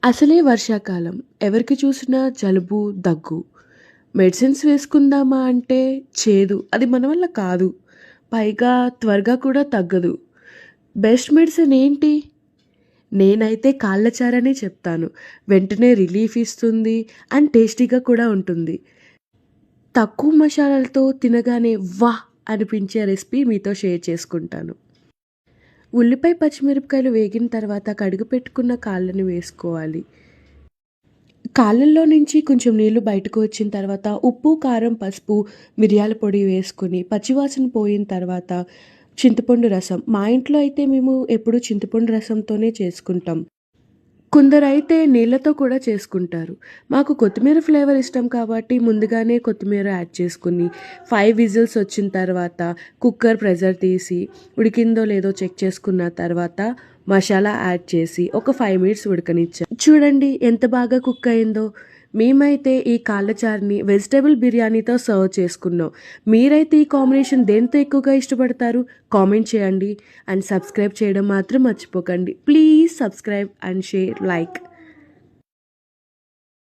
అసలే వర్షాకాలం. ఎవరికి చూసినా జలుబు, దగ్గు. మెడిసిన్స్ వేసుకుందామా అంటే చేదు. అది మన వల్ల కాదు. పైగా త్వరగా కూడా తగ్గదు. బెస్ట్ మెడిసిన్ ఏంటి? నేనైతే కాళ్ళ చారనే చెప్తాను. వెంటనే రిలీఫ్ ఇస్తుంది అండ్ టేస్టీగా కూడా ఉంటుంది. తక్కువ మషాలాలతో తినగానే వాహ్! అనిపించే రెసిపీ మీతో షేర్ చేసుకుంటాను. ఉల్లిపాయ, పచ్చిమిరపకాయలు వేగిన తర్వాత కడిగి పెట్టుకున్న కాళ్ళని వేసుకోవాలి. కాళ్ళల్లో నుంచి కొంచెం నీళ్లు బయటకు వచ్చిన తర్వాత ఉప్పు, కారం, పసుపు, మిరియాల పొడి వేసుకొని పచ్చివాసన పోయిన తర్వాత చింతపండు రసం. మా ఇంట్లో అయితే మేము ఎప్పుడూ చింతపండు రసంతోనే చేసుకుంటాం. కొందరైతే నీళ్ళతో కూడా చేసుకుంటారు. మాకు కొత్తిమీర ఫ్లేవర్ ఇష్టం కాబట్టి ముందుగానే కొత్తిమీర యాడ్ చేసుకొని 5 విజిల్స్ వచ్చిన తర్వాత కుక్కర్ ప్రెషర్ తీసి ఉడికిందో లేదో చెక్ చేసుకున్న తర్వాత మసాలా యాడ్ చేసి ఒక 5 మినిట్స్ ఉడకనిచ్చాం. చూడండి ఎంత బాగా కుక్ అయిందో. మేమైతే ఈ కాళ్ళ చారుని వెజిటబుల్ బిర్యానీతో సర్వ్ చేసుకున్నాం. మీరైతే ఈ కాంబినేషన్ దేంతో ఎక్కువగా ఇష్టపడతారు? కామెంట్ చేయండి అండ్ సబ్స్క్రైబ్ చేయడం మాత్రం మర్చిపోకండి. Please subscribe and share, like.